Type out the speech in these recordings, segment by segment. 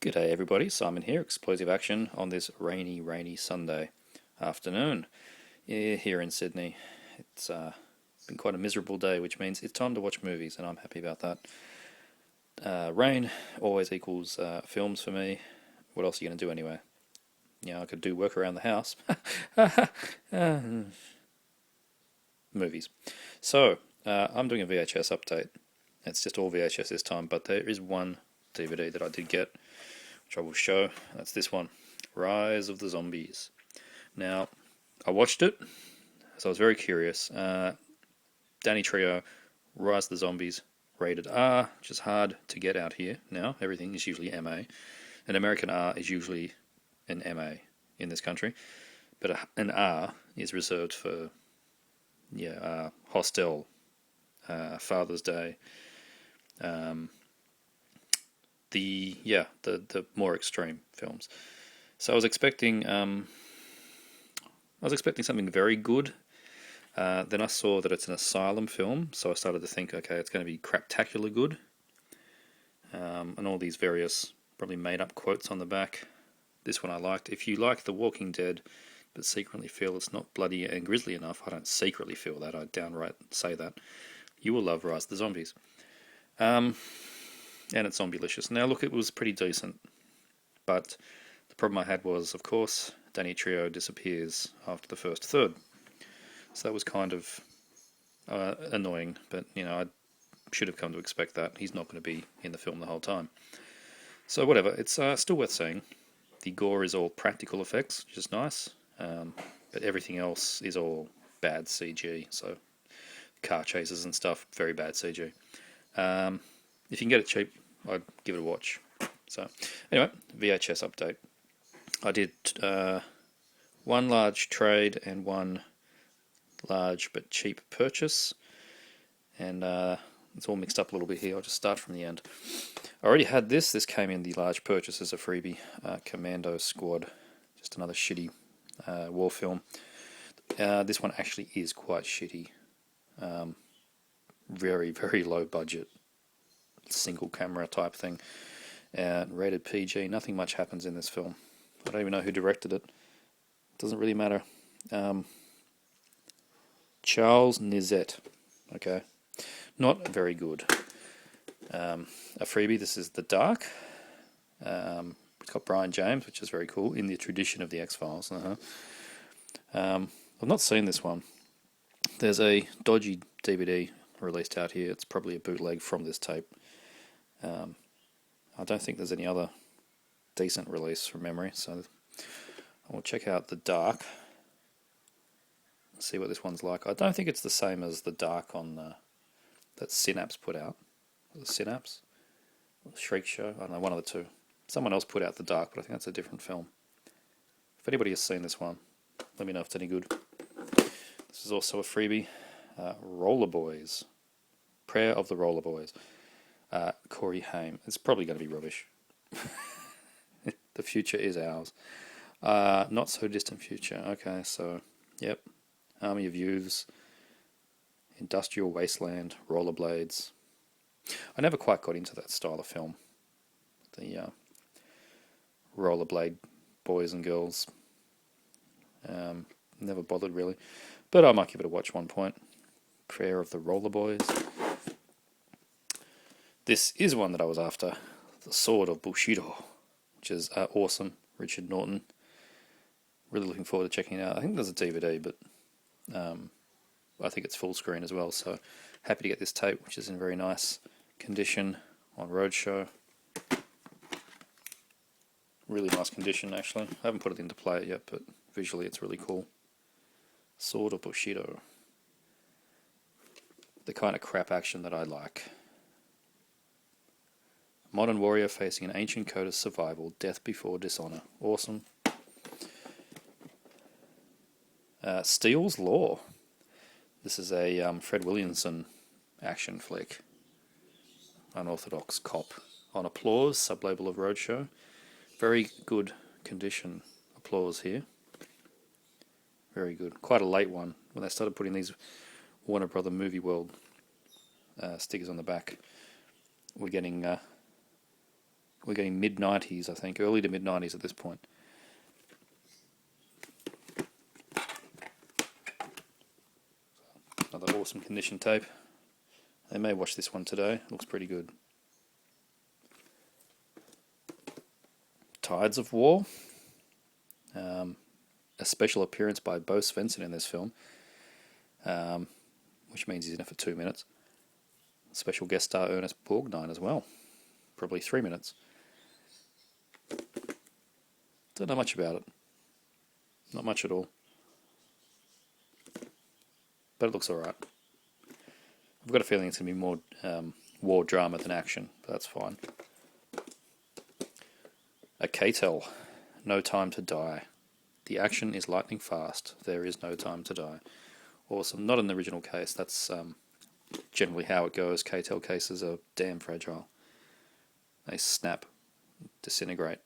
G'day everybody, Simon here, Explosive Action on this rainy Sunday afternoon here in Sydney. It's been quite a miserable day, which means it's time to watch movies, and I'm happy about that. Rain always equals films for me. What else are you going to do anyway? I could do work around the house. Movies. So, I'm doing a VHS update. It's just all VHS this time, but there is one DVD that I did get, which I will show. That's this one, Rise of the Zombies. Now, I watched it, so I was very curious. Danny Trejo, Rise of the Zombies, rated R, which is hard to get out here now. Everything is usually MA. An American R is usually an MA in this country, but an R is reserved for Hostel, Father's Day, the more extreme films. So I was expecting something very good. Then I saw that it's an asylum film, so I started to think, okay, it's going to be craptacular good. And all these various probably made up quotes on the back. This one I liked. If you like The Walking Dead, but secretly feel it's not bloody and grisly enough, I don't secretly feel that, I downright say that, you will love Rise of the Zombies. And it's zombie-licious. Now look, it was pretty decent, but the problem I had was, of course, Danny Trejo disappears after the first third. So that was kind of annoying, but I should have come to expect that. He's not going to be in the film the whole time. So whatever, it's still worth seeing. The gore is all practical effects, which is nice, but everything else is all bad CG, so car chases and stuff, very bad CG. If you can get it cheap, I'd give it a watch. So, anyway, VHS update. I did one large trade and one large but cheap purchase, and it's all mixed up a little bit here. I'll just start from the end. I already had this. This came in the large purchase as a freebie. Commando Squad, just another shitty war film. This one actually is quite shitty. Very, very low budget, single camera type thing, and rated PG. Nothing much happens in this film. I don't even know who directed it. Doesn't really matter. Charles Nizet. Okay, not very good. A freebie. This is The Dark. It's got Brian James, which is very cool, in the tradition of the X-Files. I've not seen this one. There's a dodgy DVD released out here. It's probably a bootleg from this tape. I don't think there's any other decent release from memory, so I will check out The Dark, see what this one's like. I don't think it's the same as The Dark on that Synapse put out. The Synapse? Or the Shriek Show? I don't know, one of the two. Someone else put out The Dark, but I think that's a different film. If anybody has seen this one, let me know if it's any good. This is also a freebie. Roller Boys. Prayer of the Roller Boys. Corey Haim. It's probably going to be rubbish. The future is ours. Not so distant future. Okay, so, yep. Army of Youths. Industrial Wasteland. Rollerblades. I never quite got into that style of film. The Rollerblade Boys and Girls. Never bothered really. But I might give it a watch one point. Prayer of the Roller Boys. This is one that I was after. The Sword of Bushido, which is awesome. Richard Norton. Really looking forward to checking it out. I think there's a DVD, but I think it's full screen as well. So happy to get this tape, which is in very nice condition on Roadshow. Really nice condition, actually. I haven't put it into play yet, but visually it's really cool. Sword of Bushido. The kind of crap action that I like. Modern warrior facing an ancient code of survival, death before dishonor. Awesome. Steele's Law. This is a Fred Williamson action flick. Unorthodox cop. On Applause, sublabel of Roadshow. Very good condition. Applause here. Very good. Quite a late one. When they started putting these Warner Brother Movie World stickers on the back, we're getting We're getting mid-90s, I think, early to mid-90s at this point. Another awesome condition tape. They may watch this one today. Looks pretty good. Tides of War. A special appearance by Bo Svensson in this film, which means he's in it for 2 minutes. Special guest star Ernest Borgnine as well, probably 3 minutes. Don't know much about it. Not much at all. But it looks alright. I've got a feeling it's going to be more war drama than action, but that's fine. A K-Tel, No Time to Die. The action is lightning fast. There is no time to die. Awesome. Not in the original case. That's generally how it goes. K-Tel cases are damn fragile. They snap, disintegrate.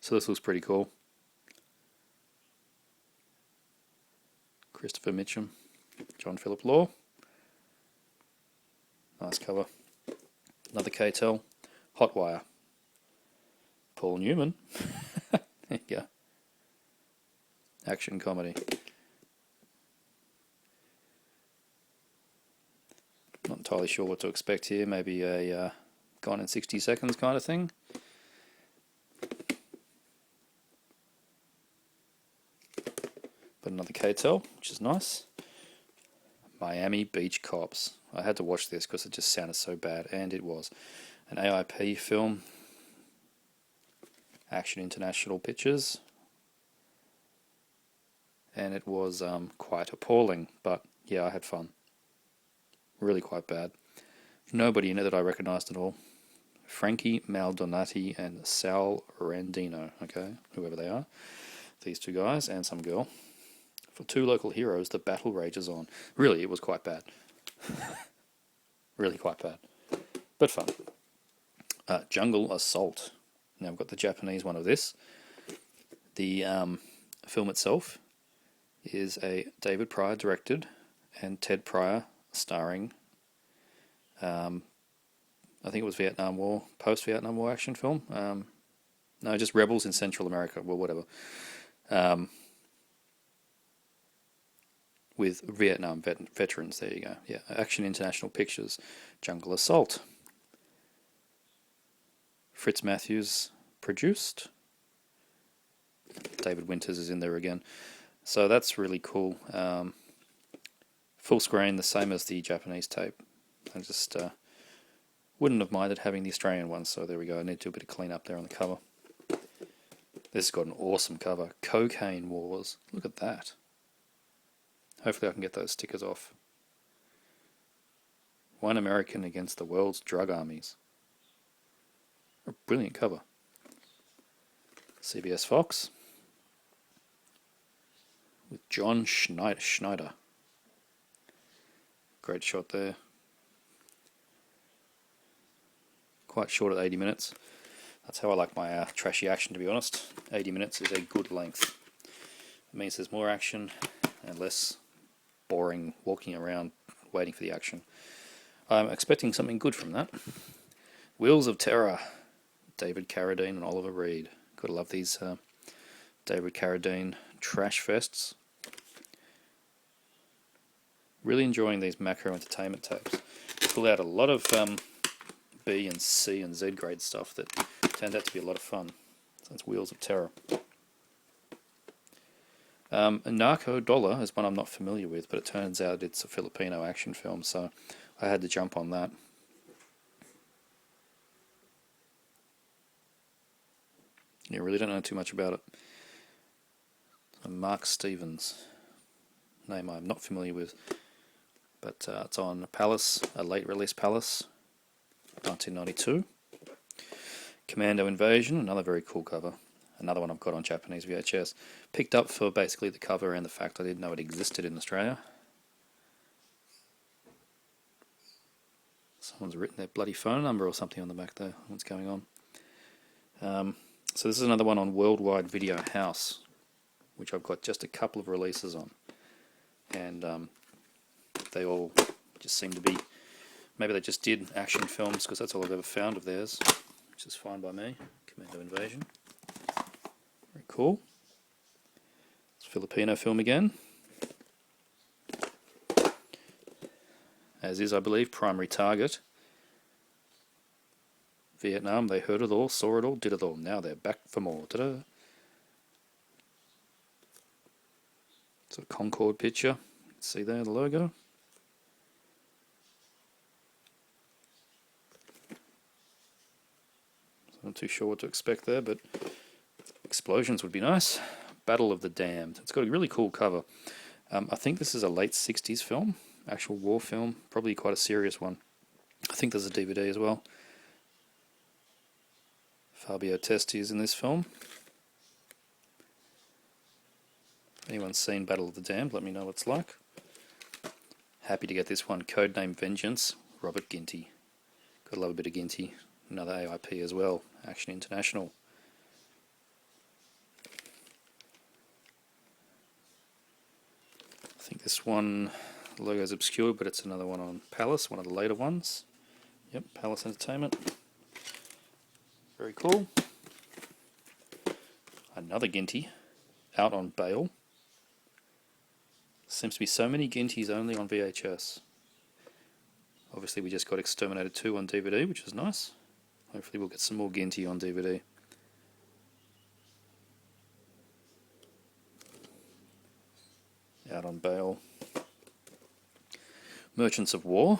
So this looks pretty cool. Christopher Mitchum, John Philip Law. Nice cover. Another K-Tel. Hotwire. Paul Newman. There you go. Action comedy. Not entirely sure what to expect here. Maybe a Gone in 60 Seconds kind of thing. But another K-Tel, which is nice. Miami Beach Cops. I had to watch this because it just sounded so bad, and it was. An AIP film. Action International Pictures. And it was quite appalling, but yeah, I had fun. Really quite bad. Nobody in it that I recognised at all. Frankie Maldonati and Sal Randino, okay, whoever they are. These two guys and some girl. For two local heroes, the battle rages on. Really, it was quite bad. Really quite bad. But fun. Jungle Assault. Now I've got the Japanese one of this. The film itself is a David Pryor directed and Ted Pryor starring. I think it was Vietnam War, post-Vietnam War action film. No, just rebels in Central America, well, whatever. With Vietnam veterans, there you go. Yeah, Action International Pictures, Jungle Assault. Fritz Matthews produced. David Winters is in there again. So that's really cool. Full screen, the same as the Japanese tape. I just wouldn't have minded having the Australian one, so there we go. I need to do a bit of clean up there on the cover. This has got an awesome cover. Cocaine Wars. Look at that. Hopefully I can get those stickers off. One American against the world's drug armies. A brilliant cover. CBS Fox. With John Schneider. Great shot there. Quite short at 80 minutes. That's how I like my trashy action, to be honest. 80 minutes is a good length. It means there's more action and less boring walking around waiting for the action. I'm expecting something good from that. Wheels of Terror. David Carradine and Oliver Reed. Gotta love these David Carradine trash fests. Really enjoying these macro entertainment tapes. Pull out a lot of B and C and Z grade stuff that turned out to be a lot of fun. So that's Wheels of Terror. Anarcho Dollar is one I'm not familiar with, but it turns out it's a Filipino action film, so I had to jump on that. Yeah, really don't know too much about it. Mark Stevens, name I'm not familiar with, but it's on Palace, a late release Palace, 1992. Commando Inversion, another very cool cover. Another one I've got on Japanese VHS. Picked up for basically the cover and the fact I didn't know it existed in Australia. Someone's written their bloody phone number or something on the back there. What's going on? So this is another one on Worldwide Video House, which I've got just a couple of releases on. And they all just seem to be Maybe they just did action films, because that's all I've ever found of theirs, which is fine by me. Commando Inversion. Very cool. It's a Filipino film again. As is, I believe, primary target. Vietnam, they heard it all, saw it all, did it all. Now they're back for more. Ta-da! It's a Concorde picture. See there, the logo. So I'm not too sure what to expect there, but explosions would be nice. Battle of the Damned. It's got a really cool cover. I think this is a late 60s film, actual war film, probably quite a serious one. I think there's a DVD as well. Fabio Testi is in this film. If anyone's seen Battle of the Damned, let me know what it's like. Happy to get this one. Codename Vengeance, Robert Ginty. Gotta love a bit of Ginty. Another AIP as well, Action International. I think this one, the logo's obscured, but it's another one on Palace, one of the later ones. Yep, Palace Entertainment. Very cool. Another Ginty, out on bail. Seems to be so many Gintys only on VHS. Obviously we just got Exterminator 2 on DVD, which is nice. Hopefully we'll get some more Ginty on DVD. Out on bail. Merchants of War.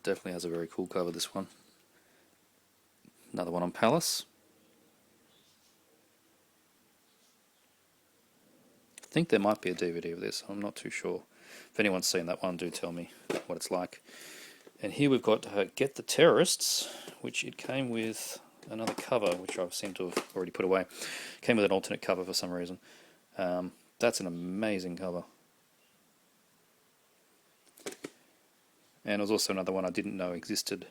Definitely has a very cool cover, this one. Another one on Palace. I think there might be a DVD of this, I'm not too sure. If anyone's seen that one, do tell me what it's like. And here we've got Get the Terrorists, which it came with another cover, which I seem to have already put away. Came with an alternate cover for some reason. That's an amazing cover. And there's also another one I didn't know existed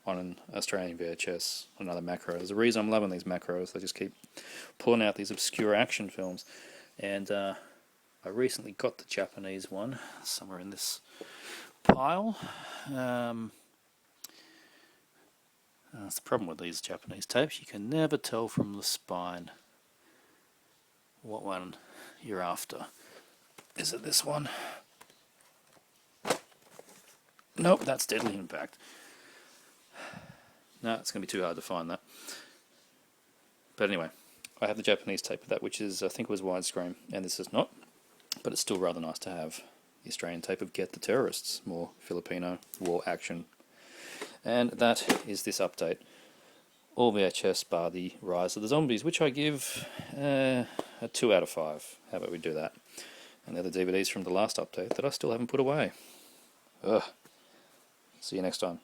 on an Australian VHS, another macro. There's a reason I'm loving these macros. They just keep pulling out these obscure action films. And I recently got the Japanese one, somewhere in this pile. That's the problem with these Japanese tapes. You can never tell from the spine what one you're after. Is it this one? Nope, that's Deadly Impact. No, it's going to be too hard to find that. But anyway, I have the Japanese tape of that, which is, I think it was widescreen, and this is not. But it's still rather nice to have the Australian tape of Get the Terrorists, more Filipino war action. And that is this update. All VHS bar the Rise of the Zombies, which I give a 2 out of 5. How about we do that? And they're the DVDs from the last update that I still haven't put away. Ugh. See you next time.